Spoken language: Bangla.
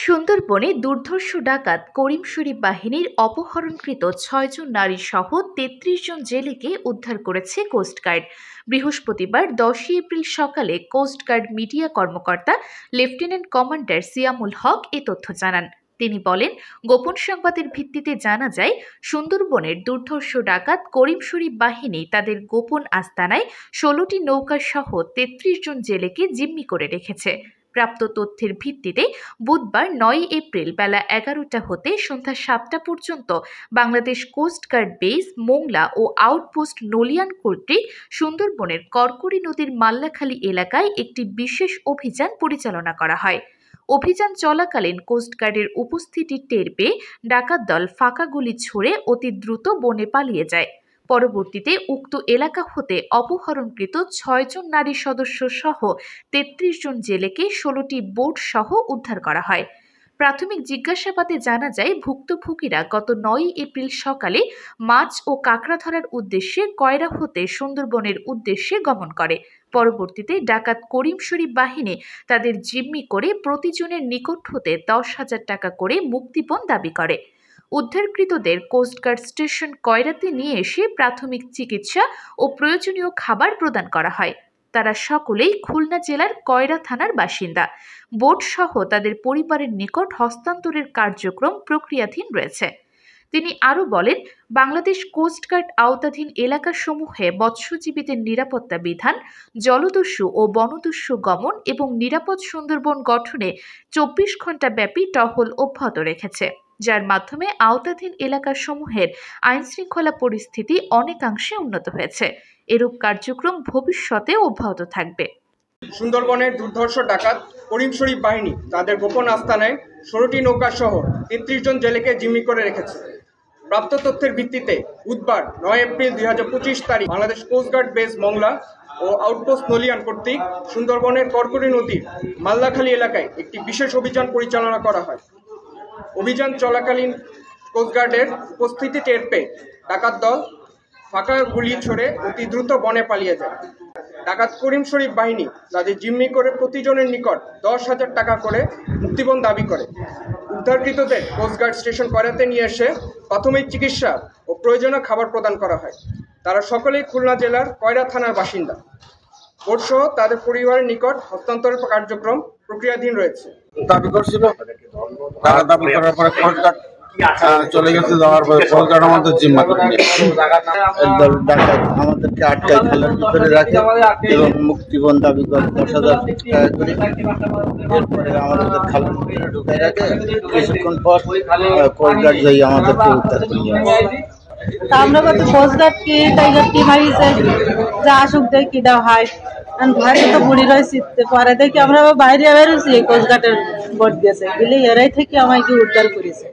সুন্দরবনে দুর্ধর্ষ ডাকাত করিম শরীফ বাহিনীর অপহরণকৃত ৬ জন নারী সহ ৩৩ জন জেলেকে উদ্ধার করেছে কোস্টগার্ড। বৃহস্পতিবার ১০ এপ্রিল সকালে কোস্টগার্ড মিডিয়া কর্মকর্তা লেফটেন্যান্ট কমান্ডার সিয়ামুল হক এ তথ্য জানান। তিনি বলেন, গোপন সংবাদের ভিত্তিতে জানা যায় সুন্দরবনের দুর্ধর্ষ ডাকাত করিম শরীফ বাহিনী তাদের গোপন আস্তানায় ১৬টি নৌকা সহ ৩৩ জন জেলেকে জিম্মি করে রেখেছে। প্রাপ্ত তথ্যের ভিত্তিতে বুধবার ৯ এপ্রিল বেলা ১১টা হতে সন্ধ্যা ৭টা পর্যন্ত বাংলাদেশ কোস্টগার্ড বেস মোংলা ও আউটপোস্ট নলিয়ান কর্তৃক সুন্দরবনের করকরি নদীর মাল্লাখালী এলাকায় একটি বিশেষ অভিযান পরিচালনা করা হয়। অভিযান চলাকালীন কোস্টগার্ডের উপস্থিতি টের পেয়ে ডাকাত দল ফাঁকা গুলি ছুড়ে অতি দ্রুত বনে পালিয়ে যায়। পরবর্তীতে উক্ত এলাকা হতে অপহরণকৃত ৬ জন নারী সদস্য সহ ৩৩ জন জেলেকে ১৬টি বোট সহ উদ্ধার করা হয়। প্রাথমিক জিজ্ঞাসাবাদে জানা যায় ভুক্তভোগীরা গত ৯ এপ্রিল সকালে মাছ ও কাঁকড়া ধরার উদ্দেশ্যে কয়রা হতে সুন্দরবনের উদ্দেশ্যে গমন করে। পরবর্তীতে ডাকাত করিম শরীফ বাহিনী তাদের জিম্মি করে প্রতিজনের নিকট হতে ১০,০০০ টাকা করে মুক্তিপণ দাবি করে। উদ্ধারকৃতদের কোস্টগার্ড স্টেশন কয়রাতে নিয়ে এসে প্রাথমিক চিকিৎসা ও প্রয়োজনীয় খাবার প্রদান করা হয়। তারা সকলেই খুলনা জেলার কয়রা থানার বাসিন্দা। বোট সহ তাদের পরিবারের নিকট হস্তান্তরের কার্যক্রম প্রক্রিয়াধীন রয়েছে। তিনি আরও বলেন, বাংলাদেশ কোস্টগার্ড আওতাধীন এলাকাসমূহে মৎস্যজীবীদের নিরাপত্তা বিধান, জলদস্যু ও বনদস্যু গমন এবং নিরাপদ সুন্দরবন গঠনে ২৪ ঘণ্টা ব্যাপী টহল অব্যাহত রেখেছে, যার মাধ্যমে আওতাধীন এলাকাসমূহের আইনশৃঙ্খলা পরিস্থিতি অনেকাংশে উন্নত হয়েছে। এরূপ কার্যক্রম ভবিষ্যতে অব্যাহত থাকবে। সুন্দরবনের দুর্ধর্ষ ডাকাত করিম শরীফ বাহিনী তাদের গোপন আস্তানায় ১৬টি নৌকা সহ ৩৩ জন জেলেকে জিম্মি করে রেখেছে। প্রাপ্ত তথ্যের ভিত্তিতে বুধবার ৯ এপ্রিল ২০২৫ তারিখ বাংলাদেশ কোস্টগার্ড বেস মংলা ও আউটপোস্ট নলিয়ান কর্তৃক সুন্দরবনের করকরি নদীর মাল্লাখালী এলাকায় একটি বিশেষ অভিযান পরিচালনা করা হয়। অভিযান চলাকালীন কোস্টগার্ডের উপস্থিতি টের পেয়ে ডাকাত দল ফাঁকা গুলি ছড়ে অতি দ্রুত বনে পালিয়ে যায়। ডাকাত করিম শরীফ বাহিনী তাদের জিম্মি করে প্রতিজনের নিকট ১০,০০০ টাকা করে মুক্তিপণ দাবি করে। উদ্ধারকৃতদের কোস্টগার্ড স্টেশন কয়রাতে নিয়ে এসে প্রাথমিক চিকিৎসা ও প্রয়োজনীয় খাবার প্রদান করা হয়। তারা সকলেই খুলনা জেলার কয়রা থানার বাসিন্দা। বোটসহ তাদের পরিবারের নিকট হস্তান্তরের কার্যক্রম প্রক্রিয়াধীন রয়েছে। দাবি করছিল, তারা দাবি করার পরে কোস্টগার্ড চলে গেছে, যাওয়ার পরে কোস্টগার্ড আমাদের জিম্মা করে আমাদেরকে আটকায় খালের ভিতরে রাখে এবং মুক্তিপণ দাবি করে ১০,০০০ টাকা করে। এরপরে আমাদের খালের ভিতরে ঢুকাই রাখে। কিছুক্ষণ পর কোস্টগার্ড যাই আমাদেরকে উদ্ধার করে নিয়ে আসে। আমরা কত কোস্টগার্ড কি টাইগার টিম আইছে যা আসুক দেখ কি দেওয়া হয় ঘরে তো বুড়ি রয়েছে। পরে দেখি আমরা বাইরে বেরোছি, কোস্টগার্ডের বোট গেছে বলে এরাই থেকে আমাকে উদ্ধার করেছে।